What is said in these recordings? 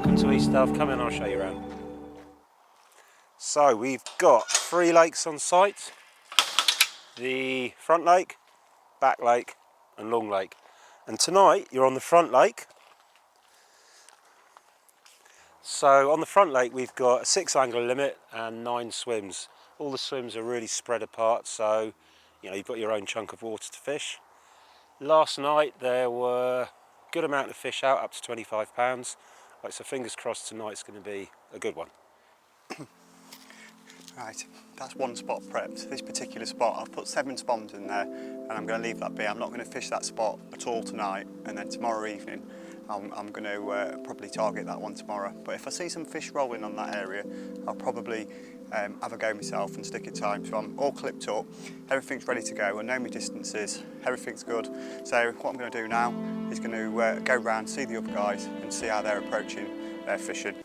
welcome to East Delph. Come in, I'll show you around. So we've got 3 lakes on site: the front lake, back lake and long lake. And tonight you're on the front lake. So on the front lake we've got a 6 angler limit and 9 swims. All the swims are really spread apart, so you've got your own chunk of water to fish. Last night there were a good amount of fish out, up to 25 pounds. So fingers crossed tonight's going to be a good one. Right, that's one spot prepped. This particular spot, I've put 7 spawns in there and I'm going to leave that be. I'm not going to fish that spot at all tonight, and then tomorrow evening I'm going to probably target that one tomorrow. But if I see some fish rolling on that area, I'll probably have a go myself and stick it time. So I'm all clipped up, everything's ready to go, I know my distances, everything's good. So what I'm going to do now is going to go round, see the other guys and see how they're approaching their fishing.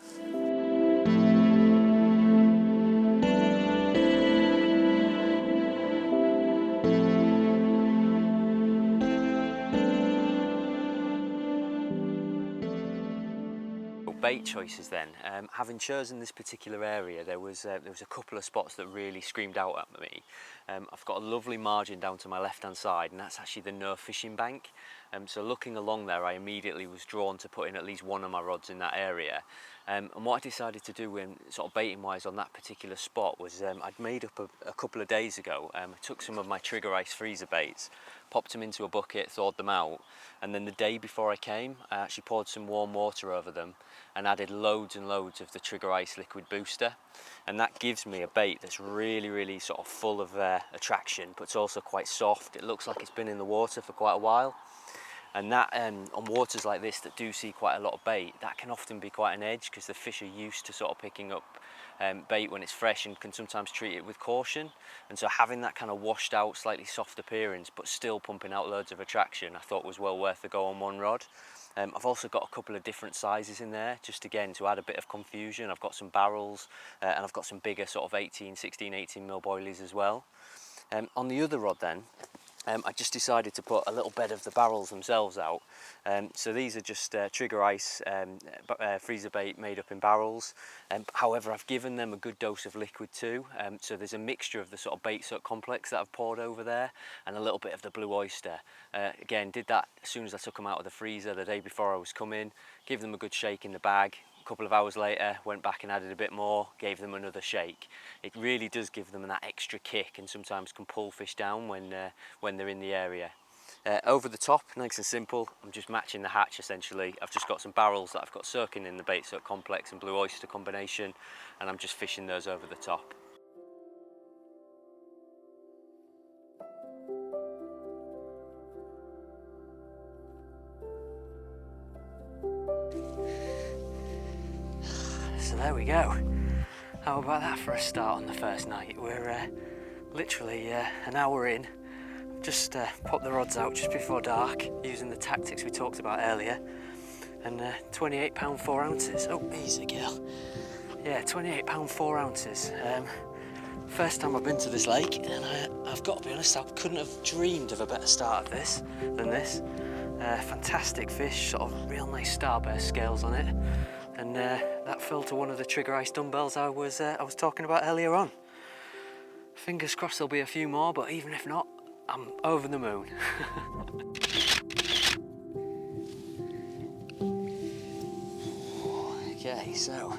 Bait choices then. Having chosen this particular area, there was a couple of spots that really screamed out at me. I've got a lovely margin down to my left hand side, and that's actually the no fishing bank. So looking along there, I immediately was drawn to put in at least one of my rods in that area. And what I decided to do when sort of baiting wise on that particular spot was I'd made up a couple of days ago. I took some of my trigger ice freezer baits, popped them into a bucket, thawed them out, and then the day before I came I actually poured some warm water over them and added loads and loads of the trigger ice liquid booster, and that gives me a bait that's really sort of full of attraction, but it's also quite soft. It looks like it's been in the water for quite a while, and that on waters like this that do see quite a lot of bait, that can often be quite an edge because the fish are used to sort of picking up bait when it's fresh and can sometimes treat it with caution. And so having that kind of washed out, slightly soft appearance but still pumping out loads of attraction, I thought was well worth the go on one rod. I've also got a couple of different sizes in there, just again to add a bit of confusion. I've got some barrels and I've got some bigger sort of 16, 18 mil boilies as well. On the other rod then, I just decided to put a little bed of the barrels themselves out. So these are just trigger ice freezer bait made up in barrels. However, I've given them a good dose of liquid too. So there's a mixture of the sort of bait soak complex that I've poured over there and a little bit of the blue oyster. Again, did that as soon as I took them out of the freezer the day before I was coming. Give them a good shake in the bag. A couple of hours later, went back and added a bit more, gave them another shake. It really does give them that extra kick and sometimes can pull fish down when they're in the area. Over the top, nice and simple, I'm just matching the hatch essentially. I've just got some barrels that I've got soaking in the bait soak complex and blue oyster combination, and I'm just fishing those over the top. So there we go. How about that for a start on the first night? We're literally an hour in. Just popped the rods out just before dark using the tactics we talked about earlier, and 28 pound 4 ounces. Oh, easy girl. Yeah, 28 pound 4 ounces. First time I've been to this lake, and I've got to be honest, I couldn't have dreamed of a better start of this than this. Fantastic fish, sort of real nice starburst scales on it, and that fell to one of the trigger ice dumbbells I was talking about earlier on. Fingers crossed there'll be a few more, but even if not, I'm over the moon. Okay, so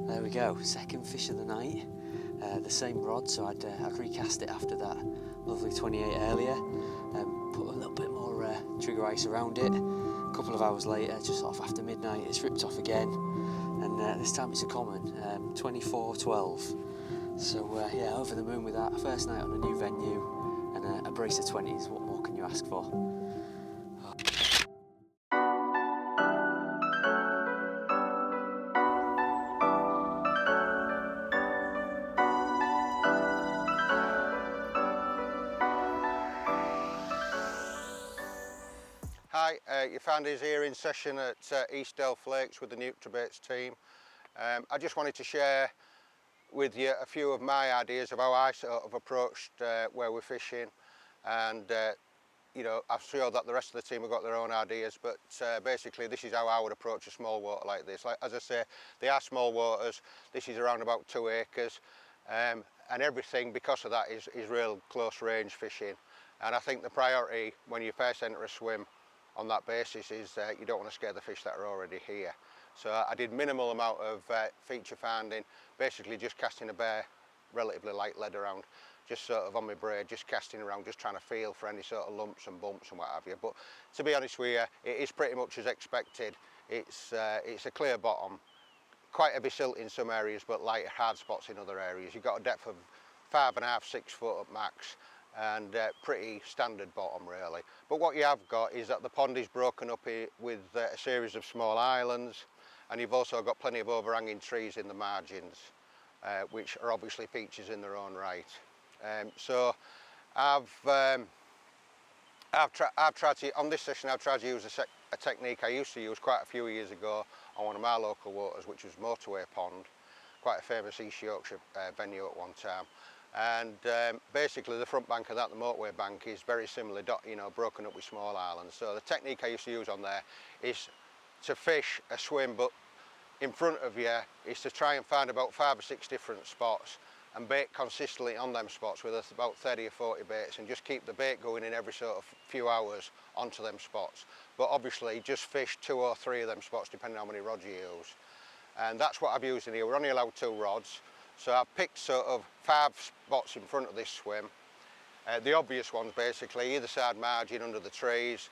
there we go, second fish of the night. The same rod, so I'd recast it after that lovely 28 earlier. Put a little bit more trigger ice around it. A couple of hours later, just sort of after midnight, it's ripped off again, and this time it's a common 24-12. So yeah, over the moon with that. First night on a new venue, and a brace of 20s. What more can you ask for? Hi, you found us here in session at East Delph Lakes with the Nutrabaits team. I just wanted to share with you a few of my ideas of how I sort of approached where we're fishing, and you know, I'm sure that the rest of the team have got their own ideas, but basically this is how I would approach a small water like this. Like, as I say, they are small waters. This is around about 2 acres, and everything because of that is real close range fishing. And I think the priority when you first enter a swim on that basis is you don't want to scare the fish that are already here. So I did minimal amount of feature finding, basically just casting a bare, relatively light lead around, just sort of on my braid, just casting around, just trying to feel for any sort of lumps and bumps and what have you. But to be honest with you, it is pretty much as expected. It's a clear bottom, quite a bit silt in some areas, but light hard spots in other areas. You've got a depth of 5.5, 6 foot at max, and pretty standard bottom really. But what you have got is that the pond is broken up with a series of small islands, and you've also got plenty of overhanging trees in the margins, which are obviously features in their own right. So I've tried to, on this session, I've tried to use a technique I used to use quite a few years ago on one of my local waters, which was Motorway Pond, quite a famous East Yorkshire venue at one time. And basically the front bank of that, the motorway bank, is very similar, you know, broken up with small islands. So the technique I used to use on there is to fish a swim, but in front of you is to try and find about 5 or 6 different spots and bait consistently on them spots with about 30 or 40 baits, and just keep the bait going in every sort of few hours onto them spots. But obviously just fish 2 or 3 of them spots depending on how many rods you use. And that's what I've used in here. We're only allowed 2 rods. So I've picked sort of 5 spots in front of this swim. The obvious ones basically, either side margin under the trees.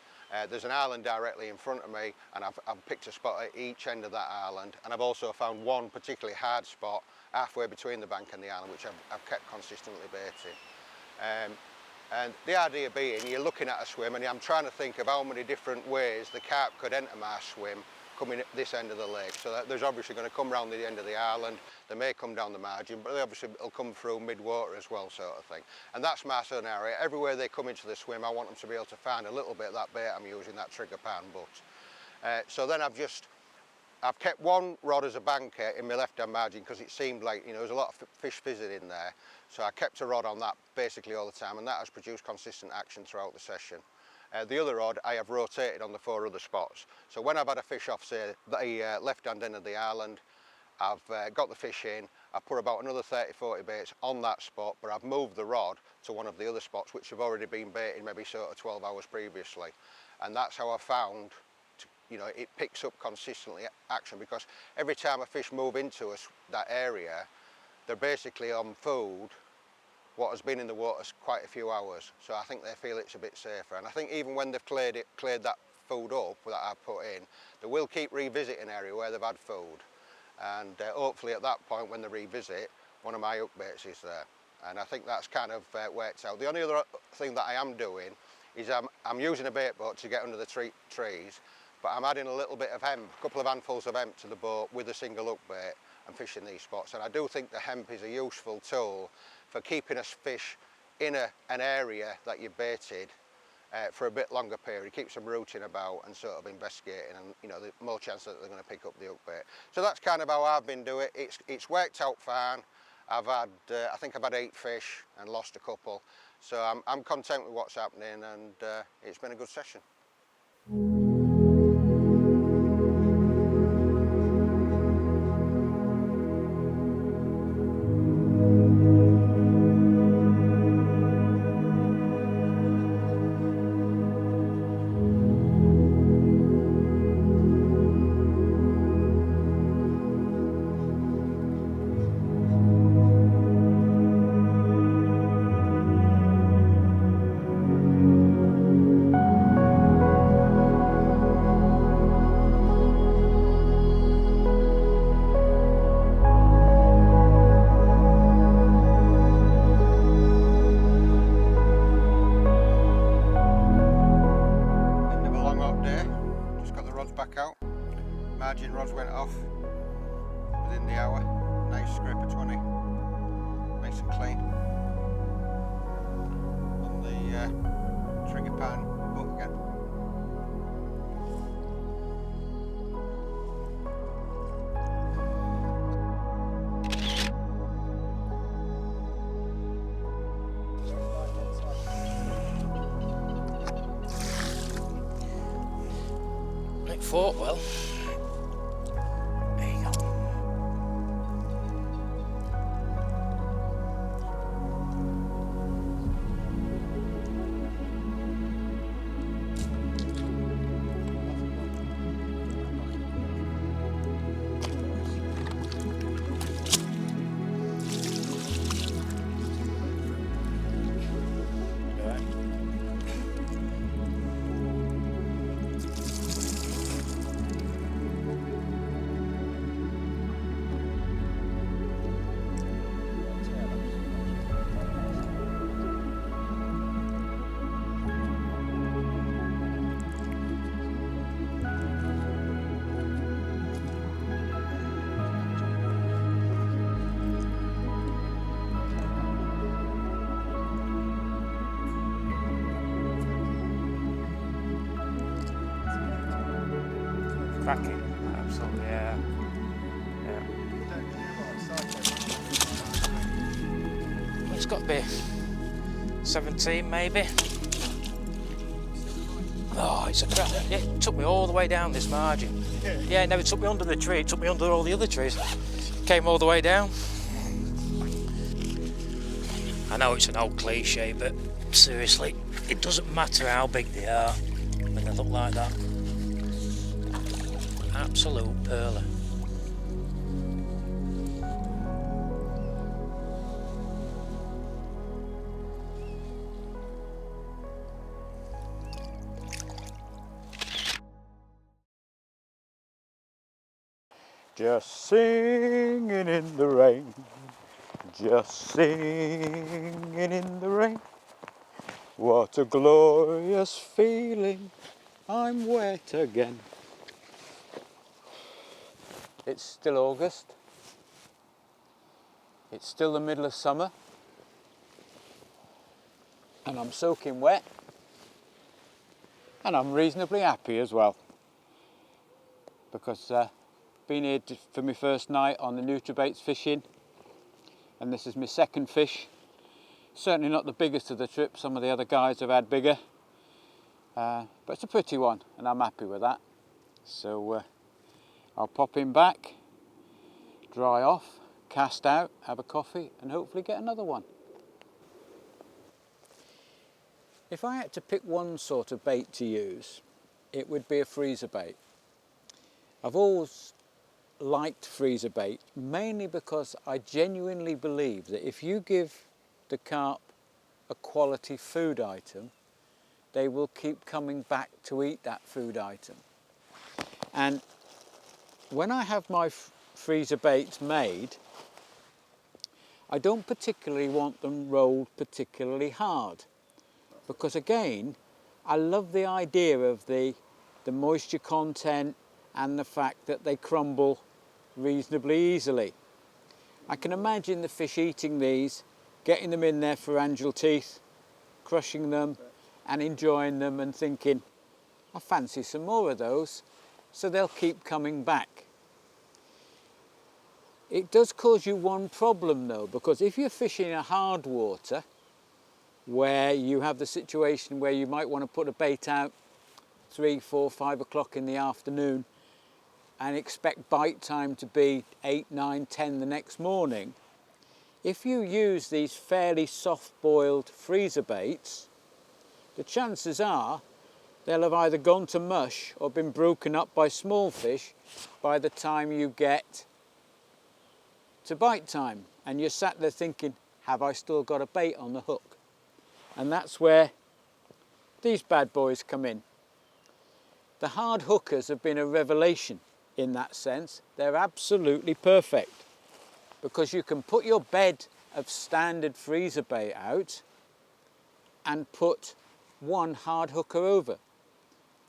There's an island directly in front of me, and I've picked a spot at each end of that island. And I've also found one particularly hard spot halfway between the bank and the island, which I've kept consistently baiting. And the idea being, you're looking at a swim and I'm trying to think of how many different ways the carp could enter my swim coming at this end of the lake. So there's obviously going to come round the end of the island, they may come down the margin, but they obviously will come through mid-water as well, sort of thing. And that's my scenario. Everywhere they come into the swim, I want them to be able to find a little bit of that bait I'm using, that trigger pan butt. So then I've kept one rod as a banker in my left-hand margin because it seemed like, you know, there was a lot of fish visiting there. So I kept a rod on that basically all the time, and that has produced consistent action throughout the session. The other rod I have rotated on the 4 other spots. So when I've had a fish off, say, the left-hand end of the island, I've got the fish in, I've put about another 30-40 baits on that spot, but I've moved the rod to one of the other spots which have already been baiting maybe sort of 12 hours previously. And that's how I've found, you know, it picks up consistently action, because every time a fish move into that area, they're basically on food what has been in the water quite a few hours. So I think they feel it's a bit safer. And I think even when they've cleared that food up that I've put in, they will keep revisiting area where they've had food. And hopefully at that point when they revisit, one of my hook baits is there. And I think that's kind of worked out. The only other thing that I am doing is I'm using a bait boat to get under the trees, but I'm adding a little bit of hemp, a couple of handfuls of hemp to the boat with a single hook bait and fishing these spots. And I do think the hemp is a useful tool for keeping us fish in an area that you've baited for a bit longer period. It keeps them rooting about and sort of investigating, and you know, the more chance that they're going to pick up the hook bait. So that's kind of how I've been doing it. It's worked out fine. I've had, I think I've had 8 fish and lost a couple. So I'm content with what's happening, and it's been a good session. Margin rods went off within the hour. Nice scraper 20, nice and clean. On the trigger pan boat again. fought well. There you go. Cracking, absolutely, yeah. It's got to be 17 maybe. Oh, it's a crap. It took me all the way down this margin. Yeah, it never took me under the tree, it took me under all the other trees. Came all the way down. I know it's an old cliche, but seriously, it doesn't matter how big they are when they look like that. Absolute pearler. Just singing in the rain, just singing in the rain. What a glorious feeling, I'm wet again. It's still August, it's still the middle of summer, and I'm soaking wet, and I'm reasonably happy as well, because been here for my first night on the Nutrabaits fishing, and this is my second fish. Certainly not the biggest of the trip, some of the other guys have had bigger, but it's a pretty one and I'm happy with that. So I'll pop him back, dry off, cast out, have a coffee and hopefully get another one. If I had to pick one sort of bait to use, it would be a freezer bait. I've always liked freezer bait, mainly because I genuinely believe that if you give the carp a quality food item, they will keep coming back to eat that food item. And when I have my freezer baits made, I don't particularly want them rolled particularly hard, because again, I love the idea of the moisture content and the fact that they crumble reasonably easily. I can imagine the fish eating these, getting them in their pharyngeal teeth, crushing them and enjoying them and thinking, I fancy some more of those, so they'll keep coming back. It does cause you one problem though, because if you're fishing a hard water where you have the situation where you might want to put a bait out 3, 4, 5 o'clock in the afternoon and expect bite time to be 8, 9, 10 the next morning, if you use these fairly soft-boiled freezer baits, the chances are they'll have either gone to mush or been broken up by small fish by the time you get to bite time. And you're sat there thinking, have I still got a bait on the hook? And that's where these bad boys come in. The hard hookers have been a revelation in that sense. They're absolutely perfect because you can put your bed of standard freezer bait out and put one hard hooker over,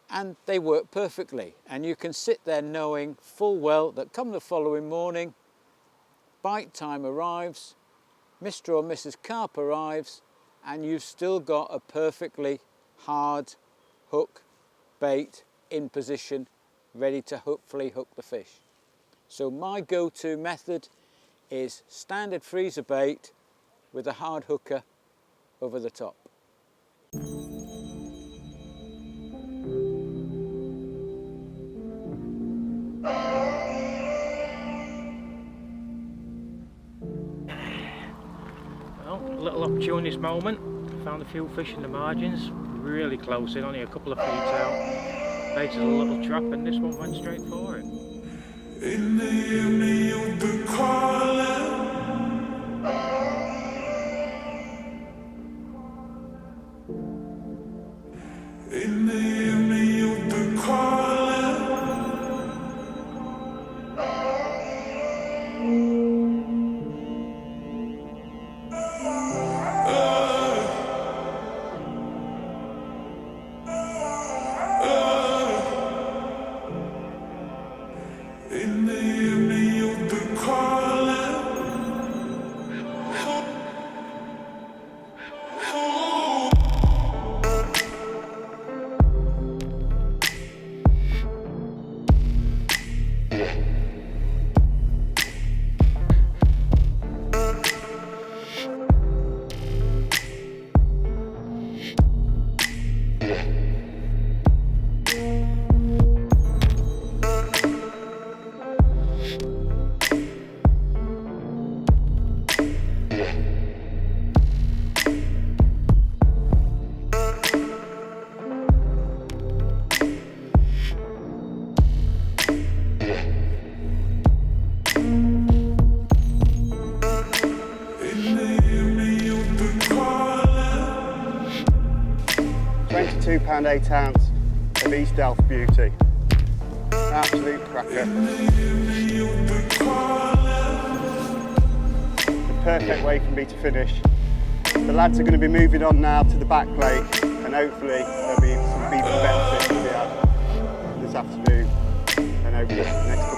and they work perfectly. And you can sit there knowing full well that come the following morning, bite time arrives, Mr. or Mrs. Carp arrives, and you've still got a perfectly hard hook bait in position, ready to hopefully hook the fish. So my go-to method is standard freezer bait with a hard hooker over the top. Well, a little opportunist moment. Found a few fish in the margins, really close in, only a couple of feet out. Baited a little trap and this one went straight for it. In the evening you'll be calling. In the evening you'll be calling. In the evening you'll be calling. £22 8 ounce of East Delph Beauty. Absolute cracker. The perfect way for me to finish. The lads are going to be moving on now to the back lake and hopefully there'll be some beef and venison to be had this afternoon and over the next couple